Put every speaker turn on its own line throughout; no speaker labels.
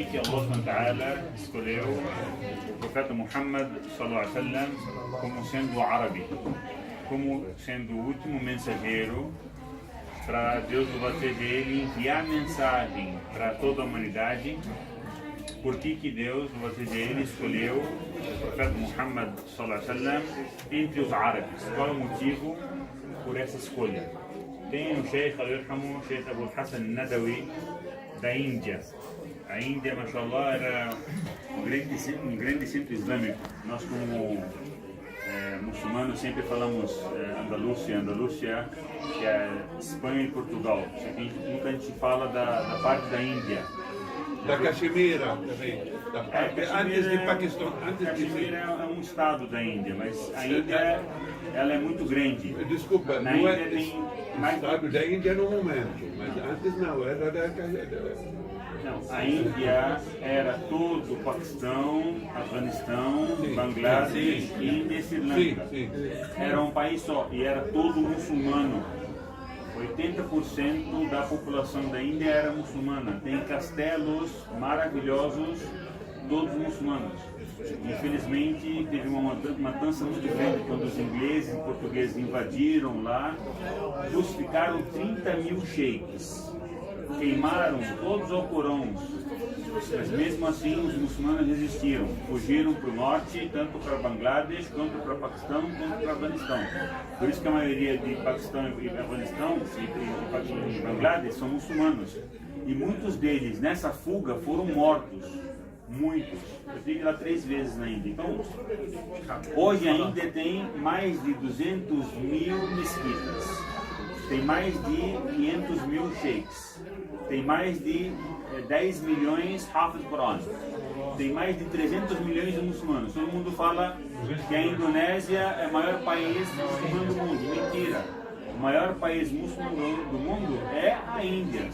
que Allah SWT escolheu o profeta Muhammad sallallahu alaihi wasallam como sendo árabe, como sendo o último mensageiro para Deus, o louvado dele, enviar mensagem para toda a humanidade. Por que Deus, o louvado dele, escolheu o profeta Muhammad sallallahu alaihi wasallam entre os árabes? Qual é o motivo por essa escolha? Tem o Sheikh Sheikh Abu Hassan Nadawi da Índia. A Índia, mashallah, era um grande centro islâmico. Nós, como muçulmanos, sempre falamos Andalúcia, que é Espanha e Portugal. Nunca a gente fala da parte da Índia.
Da Caxemira também. Antes de Paquistão.
Caxemira é um estado da Índia, mas a Índia ela é muito grande.
Desculpa,
na
não
Índia
é
tem mais...
estado da Índia no momento, mas antes não, era da
Não, a Índia era todo o Paquistão, Afeganistão, Bangladesh, Índia e Sri Lanka. Era um país só e era todo muçulmano. 80% da população da Índia era muçulmana. Tem castelos maravilhosos, todos muçulmanos. Infelizmente, teve uma matança muito grande quando os ingleses e portugueses invadiram lá, crucificaram 30 mil sheiks, queimaram todos os alcorões, mas mesmo assim os muçulmanos resistiram, fugiram para o norte, tanto para Bangladesh, quanto para Paquistão, quanto para Afeganistão. Por isso que a maioria de Paquistão e Afeganistão e Bangladesh são muçulmanos. E muitos deles nessa fuga foram mortos. Muitos. Eu estive lá 3 vezes na Índia. Então, hoje a Índia tem mais de 200 mil mesquitas, tem mais de 500 mil sheiks, tem mais de 10 milhões Hafiz Quran, tem mais de 300 milhões de muçulmanos. Todo mundo fala que a Indonésia é o maior país muçulmano do mundo. Mentira! O maior país muçulmano do mundo é a Índia.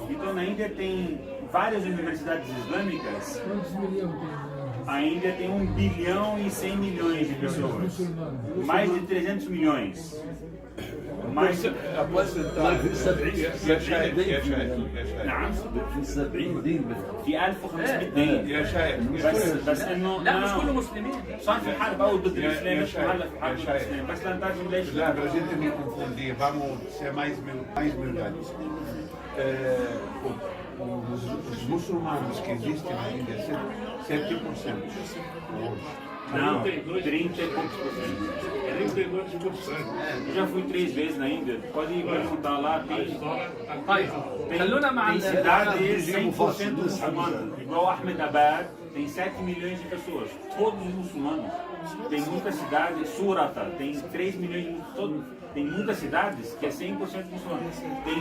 Então, na Índia tem várias universidades islâmicas.
Quantos milhões tem?
A Índia tem 1 bilhão e 100 milhões de pessoas. Mais de 300 milhões. Mais...
a porcentagem.
نعم
في 70 دين بس
في 1500 دين.
يا شايف
بس انه
لا مش كله مسلمين.
صار في حرب او ضد الاسلام، مش هلا في حرب ضد الاسلام، بس لا نترجم ليش.
Lá, para a gente não confundir, vamos ser mais verdades. Os muçulmanos que existem na Índia, 7%.
Não, 30 e poucos por cento.
32%.
Eu já fui 3 vezes na Índia, pode perguntar lá, tem
طيب خلونا مع
cidades 100% muçulmanas, igual Ahmedabad, tem 7 milhões de pessoas, todos muçulmanos. Tem muitas cidades, Surata, tem 3 milhões de todos. Tem muitas cidades que é 100% muçulmanas. Tem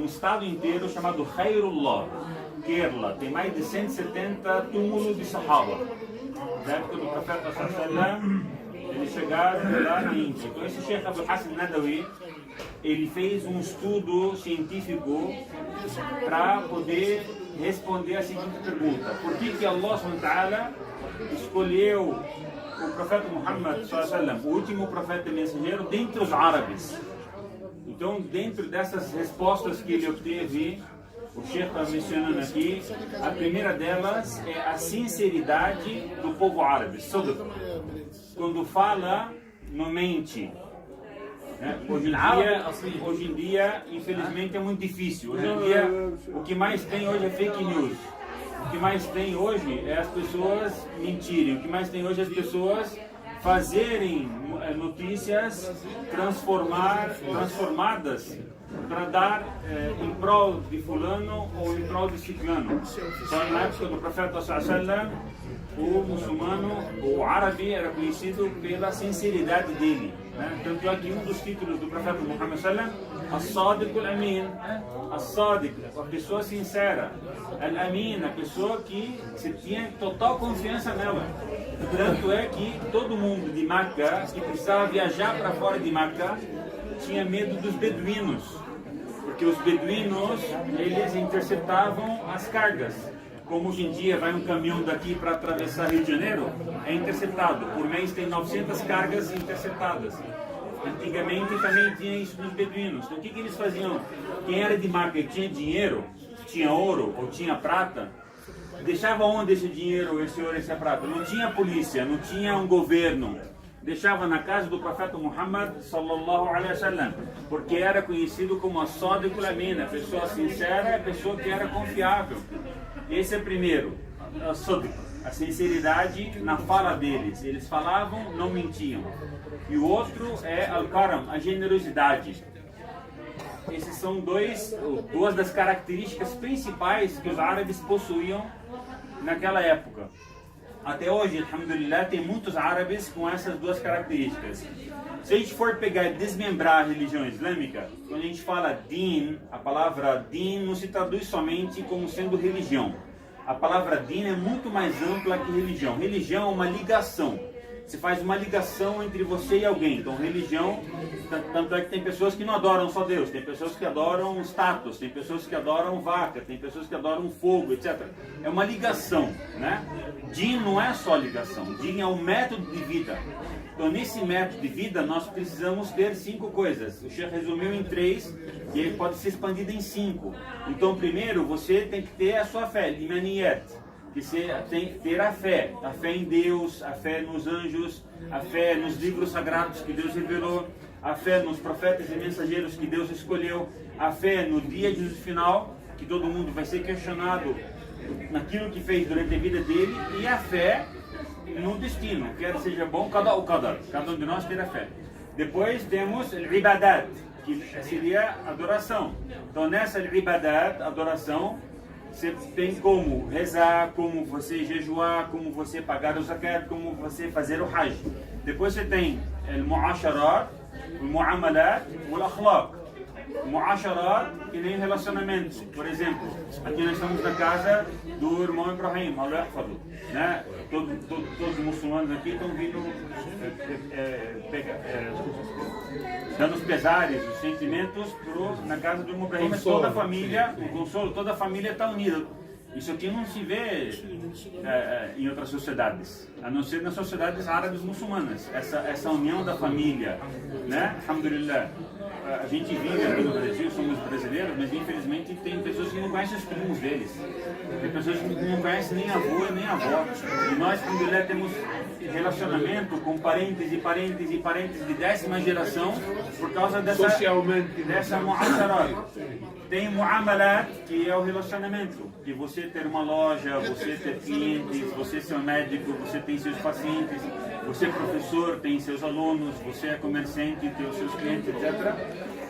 um estado inteiro chamado Khairullah, Kerala, tem mais de 170 túmulos de Sahaba. Na época do profeta sallallahu, eles chegaram lá na Índia. Então esse Sheikh Abu Hassan Nadawi, ele fez um estudo científico para poder responder a seguinte pergunta: por que Allah SWT escolheu o profeta Muhammad sallallahu, o último profeta mensageiro, dentre os árabes? Então, dentro dessas respostas que ele obteve, o Sheikh está mencionando aqui, a primeira delas é a sinceridade do povo árabe. Quando fala, não mente. Hoje em dia, infelizmente, é muito difícil. Hoje em dia, o que mais tem hoje é fake news. O que mais tem hoje é as pessoas mentirem. O que mais tem hoje é as pessoas fazerem notícias transformadas para dar em prol de fulano ou em prol de ciclano. Então, na época do profeta sallallahu, o muçulmano, o árabe, era conhecido pela sinceridade dele. Tanto é que um dos títulos do profeta Muhammad sallallahu, As-Sadiq al-Amin, As-Sadiq, a pessoa sincera, Al-Amin, a pessoa que se tinha total confiança nela. Tanto é que todo mundo de Meca que precisava viajar para fora de Meca tinha medo dos beduínos, porque os beduínos, eles interceptavam as cargas. Como hoje em dia vai um caminhão daqui para atravessar Rio de Janeiro, é interceptado. Por mês tem 900 cargas interceptadas. Antigamente também tinha isso nos beduínos. Então o que eles faziam? Quem era de Meca e tinha dinheiro, tinha ouro ou tinha prata, deixava onde esse dinheiro, esse ouro, essa prata? Não tinha polícia, não tinha um governo. Deixava na casa do profeta Muhammad sallallahu alaihi wasallam, porque era conhecido como a Sadiq al-Amin, a pessoa sincera, a pessoa que era confiável. Esse é o primeiro, a Sadiq, a sinceridade na fala deles. Eles falavam, não mentiam. E o outro é al-Karam, a generosidade. Esses são duas das características principais que os árabes possuíam naquela época. Até hoje, alhamdulillah, tem muitos árabes com essas duas características. Se a gente for pegar e desmembrar a religião islâmica, quando a gente fala din, a palavra din não se traduz somente como sendo religião. A palavra din é muito mais ampla que religião. Religião é uma ligação. Você faz uma ligação entre você e alguém. Então, religião, tanto é que tem pessoas que não adoram só Deus, tem pessoas que adoram status, tem pessoas que adoram vaca, tem pessoas que adoram fogo, etc. É uma ligação, né? Din não é só ligação, din é um método de vida. Então, nesse método de vida, nós precisamos ter 5 coisas. O Sheikh resumiu em 3, e ele pode ser expandido em 5. Então, primeiro, você tem que ter a sua fé, imaniyat. Que você tem que ter a fé em Deus, a fé nos anjos, a fé nos livros sagrados que Deus revelou, a fé nos profetas e mensageiros que Deus escolheu, a fé no dia de juízo final, que todo mundo vai ser questionado naquilo que fez durante a vida dele, e a fé no destino, quer seja bom, cada um de nós ter a fé. Depois temos o ibadat, que seria adoração. Então nessa ibadat, adoração, você tem como rezar, como você jejuar, como você pagar o zakat, como você fazer o hajj. Depois você tem o mu'asharat, o mu'amalat, o akhlaq. O mu'asharat, que nem relacionamento. Por exemplo, aqui nós estamos na casa do irmão Ibrahim, Allah yahfadu, né? Todos os muçulmanos aqui estão vindo dando os pesares, os sentimentos na casa do irmão Ibrahim, mas toda a família, o consolo, toda a família está unida. Isso aqui não se vê em outras sociedades, a não ser nas sociedades árabes muçulmanas. Essa união da família, né? Alhamdulillah. A gente vive aqui no Brasil, somos brasileiros, mas infelizmente tem pessoas que não conhecem os primos deles. Tem pessoas que não conhecem nem avô nem avó. E nós, alhamdulillah, temos relacionamento com parentes e parentes e parentes de 10ª geração por causa dessa mu'asharat. Tem mu'amalat, que é o relacionamento. Que você ter uma loja, você ter clientes, você ser um médico, você tem seus pacientes, você é professor, tem seus alunos, você é comerciante, tem os seus clientes, etc.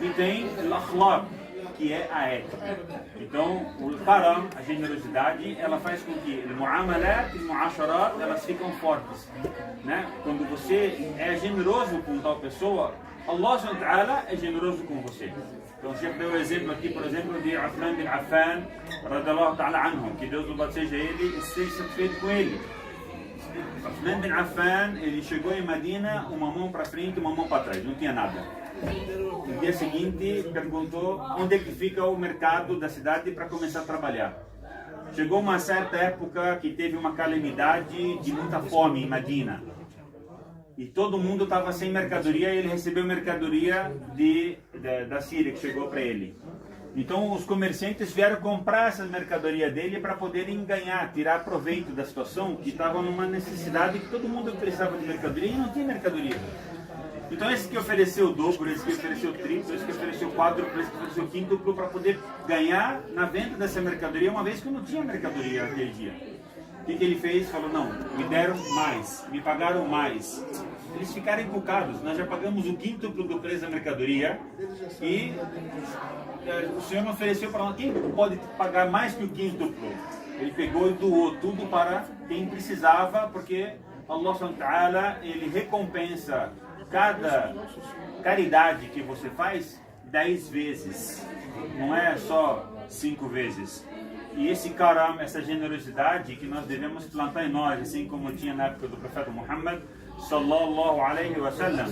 E tem o akhlaq, que é a ética. Então, o karam, a generosidade, ela faz com que o mu'amalat e o mu'asharat, elas ficam fortes, né? Quando você é generoso com tal pessoa, Allah subhanahu wa ta'ala é generoso com você. Então, o Sheikh deu o exemplo aqui, por exemplo, de Uthman bin Affan, radiyallahu ta'ala anhu, que Deus louvado seja ele e esteja satisfeito com ele. Uthman bin Affan, ele chegou em Medina, uma mão para frente e uma mão para trás, não tinha nada. No dia seguinte, perguntou onde é que fica o mercado da cidade para começar a trabalhar. Chegou uma certa época que teve uma calamidade de muita fome em Medina. E todo mundo estava sem mercadoria e ele recebeu mercadoria da Síria que chegou para ele. Então os comerciantes vieram comprar essa mercadoria dele para poderem tirar proveito da situação, que estava numa necessidade que todo mundo precisava de mercadoria e não tinha mercadoria. Então esse que ofereceu o dobro, esse que ofereceu o triplo, esse que ofereceu o quádruplo, esse que ofereceu o quíntuplo para poder ganhar na venda dessa mercadoria, uma vez que não tinha mercadoria naquele dia. O que ele fez? Falou, não, me deram mais, me pagaram mais. Eles ficaram encucados, nós já pagamos o quíntuplo do preço da mercadoria e o Senhor me ofereceu para nós, quem pode pagar mais que o quíntuplo? Ele pegou e doou tudo para quem precisava, porque Allah subhanahu wa ta'ala, ele recompensa cada caridade que você faz 10 vezes, não é só 5 vezes. E esse karam, essa generosidade que nós devemos plantar em nós, assim como tinha na época do profeta Muhammad sallallahu alaihi wasallam.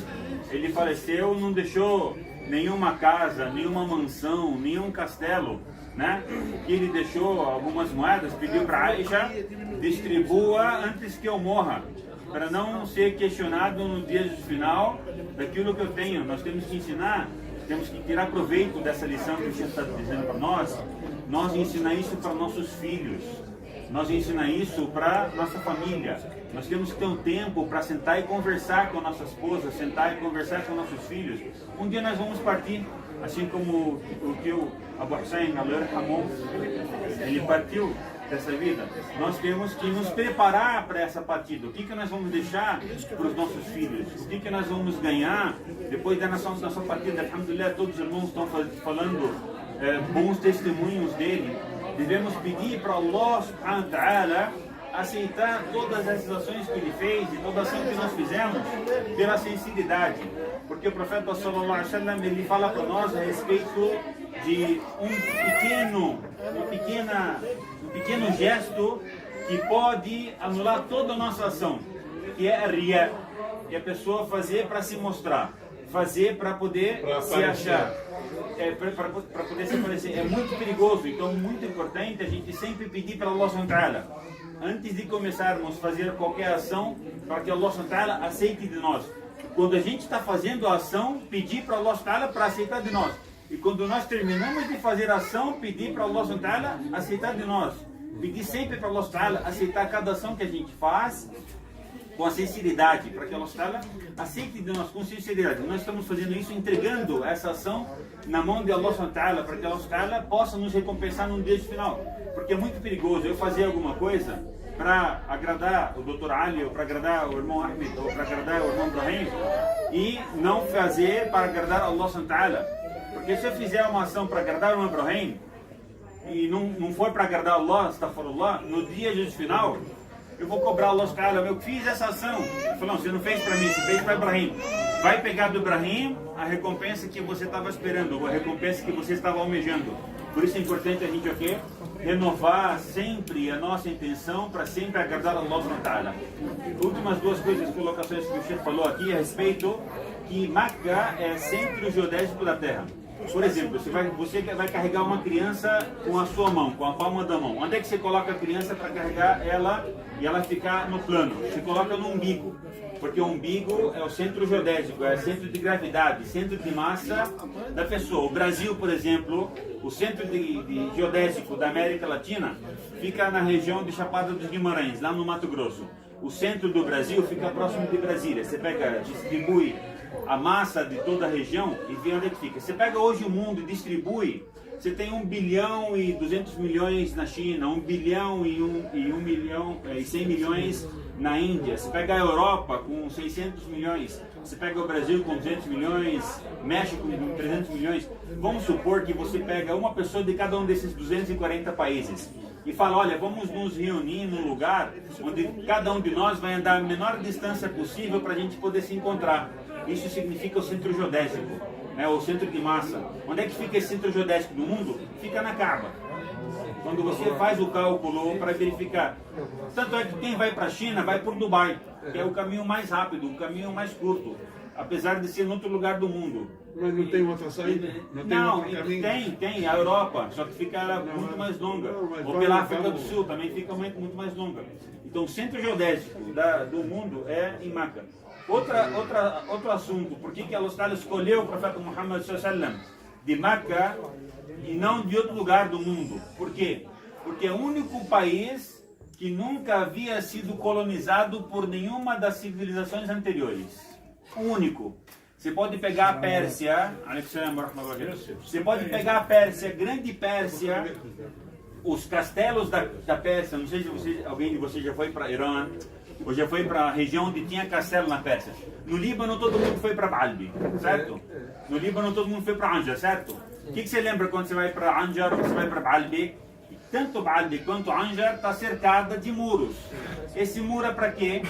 Ele faleceu, não deixou nenhuma casa, nenhuma mansão, nenhum castelo, né? Que ele deixou algumas moedas, pediu para Aisha, distribua antes que eu morra, para não ser questionado no dia final daquilo que eu tenho. Nós temos que ensinar, temos que tirar proveito dessa lição que o Sheikh está dizendo para nós ensinar isso para nossos filhos. nós ensinamos isso para nossa família. Nós temos que ter um tempo para sentar e conversar com a nossa esposa, sentar e conversar com nossos filhos. Um dia nós vamos partir, assim como o tio Abu Hussein, Allah Ramon, ele partiu dessa vida. Nós temos que nos preparar para essa partida. O que nós vamos deixar para os nossos filhos? O que nós vamos ganhar depois da nossa partida? Alhamdulillah, todos os irmãos estão falando bons testemunhos dele. Devemos pedir para Allah subhanahu wa ta'ala aceitar todas as ações que ele fez e toda a ação que nós fizemos pela sinceridade. Porque o profeta sallallahu alaihi wasallam, ele fala para nós a respeito de um pequeno gesto que pode anular toda a nossa ação, que é a riya, que é a pessoa fazer para se mostrar, fazer para poder se achar, para poder se aparecer. É muito perigoso, então muito importante a gente sempre pedir para Allah subhanahu wa ta'ala, antes de começarmos a fazer qualquer ação, para que Allah subhanahu wa ta'ala aceite de nós. Quando a gente está fazendo a ação, pedir para Allah subhanahu wa ta'ala para aceitar de nós. E quando nós terminamos de fazer a ação, pedir para Allah subhanahu wa ta'ala aceitar de nós. Pedir sempre para Allah subhanahu wa ta'ala aceitar cada ação que a gente faz com a sinceridade, para que Allah subhanahu wa ta'ala aceite de nós com sinceridade. Nós estamos fazendo isso, entregando essa ação na mão de Allah subhanahu wa ta'ala, para que Allah subhanahu wa ta'ala possa nos recompensar no dia final. Porque é muito perigoso eu fazer alguma coisa para agradar o Dr. Ali, ou para agradar o irmão Ahmed, ou para agradar o irmão Ibrahim, e não fazer para agradar Allah subhanahu wa ta'ala. Porque se eu fizer uma ação para agradar o irmão Ibrahim e não for para agradar Allah, astaghfirullah, no dia de final, eu vou cobrar Allah subhanahu wa ta'ala, eu fiz essa ação. Ele falou, não, você não fez para mim, você fez para Ibrahim. Vai pegar do Ibrahim a recompensa que você estava esperando, ou a recompensa que você estava almejando. Por isso é importante a gente aqui renovar sempre a nossa intenção para sempre agradar Allah subhanahu wa ta'ala. Últimas duas colocações que o Sheikh falou aqui a respeito que Makkah é centro geodésico da Terra. Por exemplo, você vai carregar uma criança com a sua mão, com a palma da mão. Onde é que você coloca a criança para carregar ela e ela ficar no plano? Você coloca no umbigo, porque o umbigo é o centro geodésico, é o centro de gravidade, centro de massa da pessoa. O Brasil, por exemplo, o centro de geodésico da América Latina fica na região de Chapada dos Guimarães, lá no Mato Grosso. O centro do Brasil fica próximo de Brasília. Você distribui a massa de toda a região e vê onde é que fica. Você pega hoje o mundo e distribui, você tem 1 bilhão e 200 milhões na China, 1 bilhão e 1 milhão e 100 milhões na Índia. Você pega a Europa com 600 milhões, você pega o Brasil com 200 milhões, México com 300 milhões. Vamos supor que você pega uma pessoa de cada um desses 240 países e fala, olha, vamos nos reunir num lugar onde cada um de nós vai andar a menor distância possível para a gente poder se encontrar. Isso significa o centro geodésico, né, o centro de massa. Onde é que fica esse centro geodésico do mundo? Fica na Kaaba. Quando você faz o cálculo para verificar. Tanto é que quem vai para a China vai por Dubai, que é o caminho mais rápido, o caminho mais curto, apesar de ser em outro lugar do mundo.
Mas não tem outra saída?
Não, tem a Europa, só que fica muito mais longa. Ou pela África do Sul também fica muito mais longa. Então o centro geodésico do mundo é em Makkah. Outro assunto, por que Allah Ta'ala escolheu o profeta Muhammad sallallahu de Makkah e não de outro lugar do mundo? Por quê? Porque é o único país que nunca havia sido colonizado por nenhuma das civilizações anteriores. O único. Você pode pegar a Pérsia, você pode pegar a Pérsia, Grande Pérsia, os castelos da Pérsia. Não sei se alguém de vocês já foi para Irã, ou já foi para a região onde tinha castelo na Pérsia. No Líbano todo mundo foi para Balbi, certo? No Líbano todo mundo foi para Anjar, certo? O que você lembra quando você vai para Anjar ou você vai para Balbi? Tanto Balbi quanto Anjar está cercada de muros. Esse muro é para quê?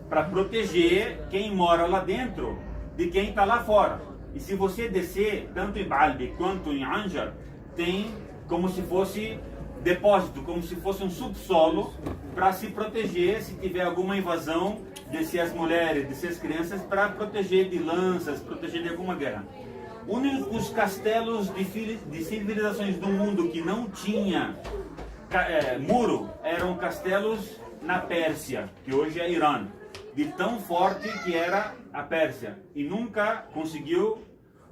Para proteger quem mora lá dentro de quem está lá fora. E se você descer, tanto em Balbi quanto em Anjar, tem como se fosse depósito, como se fosse um subsolo para se proteger se tiver alguma invasão, descer as mulheres, descer as crianças, para proteger de lanças, proteger de alguma guerra. Únicos castelos de civilizações do mundo que não tinha muro eram castelos na Pérsia, que hoje é Irã, de tão forte que era a Pérsia, e nunca conseguiu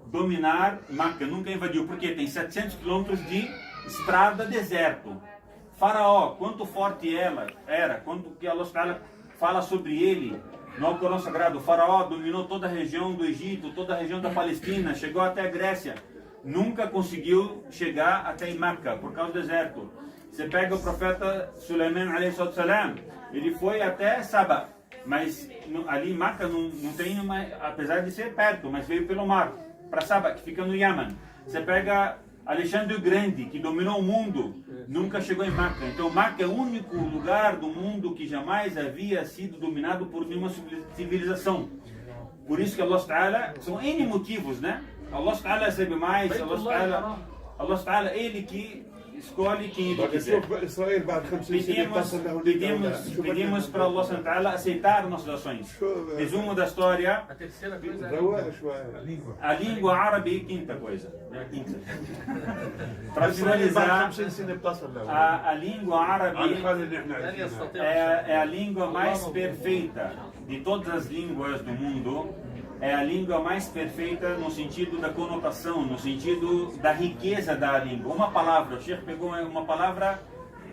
dominar Makkah, nunca invadiu, porque tem 700 quilômetros de estrada deserto, Faraó, quanto forte ela era, quanto que Allah Ta'ala fala sobre ele no Alcorão Sagrado. O Faraó dominou toda a região do Egito, toda a região da Palestina, chegou até a Grécia. Nunca conseguiu chegar até em Meca, por causa do deserto. Você pega o profeta Sulaiman, ele foi até Saba, mas ali em Meca não tem uma, apesar de ser perto, mas veio pelo mar, para Saba, que fica no Iêmen. Você pega Alexandre o Grande, que dominou o mundo, nunca chegou em Meca. Então Meca é o único lugar do mundo que jamais havia sido dominado por nenhuma civilização. Por isso que Allah Ta'ala, são N motivos, né? Allah Ta'ala recebe mais, Allah Ta'ala, ele que escolhe quem ele quiser. Pedimos para Allah Ta'ala aceitar nossas ações. Resumo da história.
A terceira coisa
A língua árabe, quinta coisa. Para finalizar, a língua árabe é a língua mais perfeita de todas as línguas do mundo. É a língua mais perfeita no sentido da conotação, no sentido da riqueza da língua. Uma palavra, o Sheikh pegou uma palavra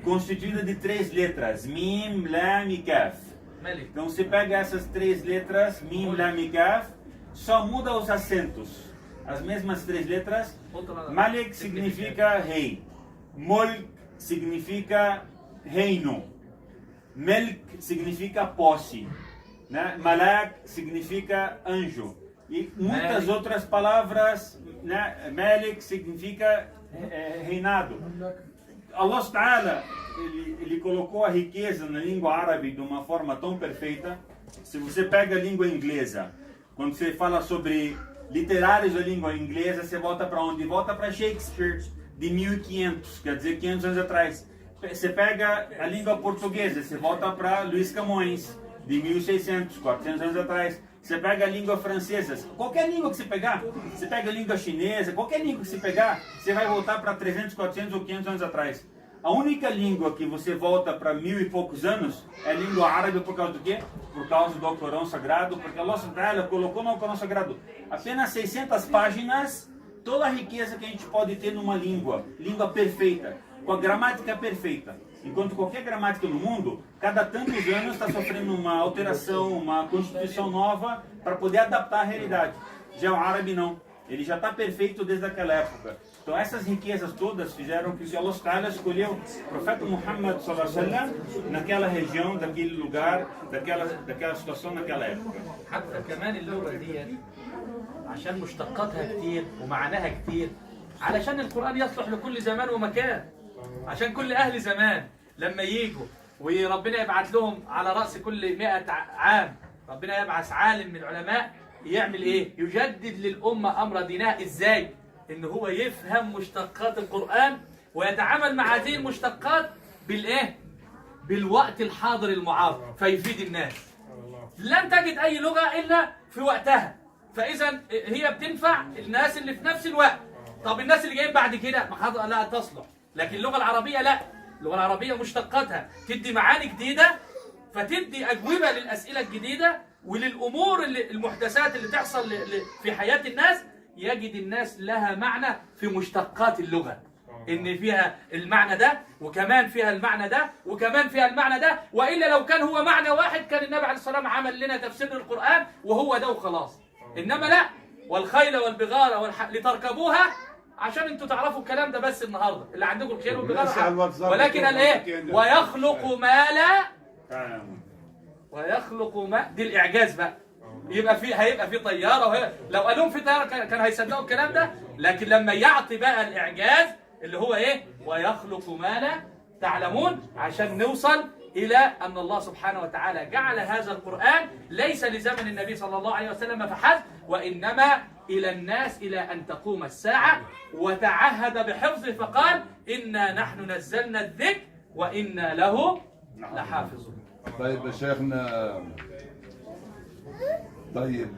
constituída de 3 letras, Mim, Lam e Kaf. Então você pega essas 3 letras, Mim, Lam e Kaf, só muda os acentos. As mesmas 3 letras. Malik significa rei, Mulk significa reino, Melk significa posse, né? Malak significa anjo e muitas outras palavras, né? Malik significa reinado. Allah Ta'ala ele colocou a riqueza na língua árabe de uma forma tão perfeita. Se você pega a língua inglesa, quando você fala sobre literários da língua inglesa, você volta para onde? Volta para Shakespeare de 1500, quer dizer 500 anos atrás. Você pega a língua portuguesa, você volta para Luís Camões de 1600, 400 anos atrás. Você pega a língua francesa, qualquer língua que você pegar, você pega a língua chinesa, qualquer língua que você pegar, você vai voltar para 300, 400 ou 500 anos atrás. A única língua que você volta para 1000 e poucos anos é a língua árabe. Por causa do quê? Por causa do Alcorão Sagrado, porque Allah Subhanahu colocou no Alcorão Sagrado apenas 600 páginas, toda a riqueza que a gente pode ter numa língua perfeita, com a gramática perfeita. Enquanto qualquer gramática no mundo, cada tantos anos está sofrendo uma alteração, uma constituição nova para poder adaptar a realidade. Já o árabe não, ele já está perfeito desde aquela época. Então essas riquezas todas fizeram que o Allah Ta'ala escolheu o profeta Muhammad sallallahu alaihi wasallam naquela região, daquele lugar, daquela situação, naquela época.
حتى كمان اللغة دي عشان مشتقاتها كتير ومعناها كتير، علشان القرآن يصلح لكل زمان ومكان، عشان كل أهل زمان لما ييجوا وربنا يبعث لهم على رأس كل 100 عام، ربنا يبعث عالم من العلماء يعمل إيه؟ يجدد للأمة أمر دينها. إزاي؟ إن هو يفهم مشتقات القرآن ويتعامل مع هذه المشتقات بالإيه؟ بالوقت الحاضر المعاصر فيفيد الناس. لن تجد أي لغة إلا في وقتها، فإذا هي بتنفع الناس اللي في نفس الوقت. طب الناس اللي جايين بعد كده ما لا تصلح، لكن اللغة العربية لا، اللغة العربية مشتقاتها تدي معاني جديدة، فتدي أجوبة للأسئلة الجديدة وللأمور المحدثات اللي تحصل في حياة الناس. يجد الناس لها معنى في مشتقات اللغة، إن فيها المعنى ده وكمان فيها المعنى ده وكمان فيها المعنى ده، وإلا لو كان هو معنى واحد كان النبي عليه الصلاة والسلام عمل لنا تفسير القرآن وهو ده وخلاص. إنما لا، والخيل والبغال لتركبوها، عشان انتوا تعرفوا الكلام ده بس النهارده اللي عندكم الخيل والبغال، ولكن قال ايه؟ ويخلق ما لا ويخلق ما، دي الاعجاز بقى. هيبقى في طياره، لو قال لهم في طياره كان هيصدقوا الكلام ده، لكن لما يعطي بقى الاعجاز اللي هو ايه؟ ويخلق ما لا تعلمون، عشان نوصل الى ان الله سبحانه وتعالى جعل هذا القرآن ليس لزمن النبي صلى الله عليه وسلم فحسب، وانما إلى الناس إلى أن تقوم الساعة، وتعهد بحفظه فقال إنا نحن نزلنا الذكر وإنا له لحافظون.
طيب يا شيخنا، طيب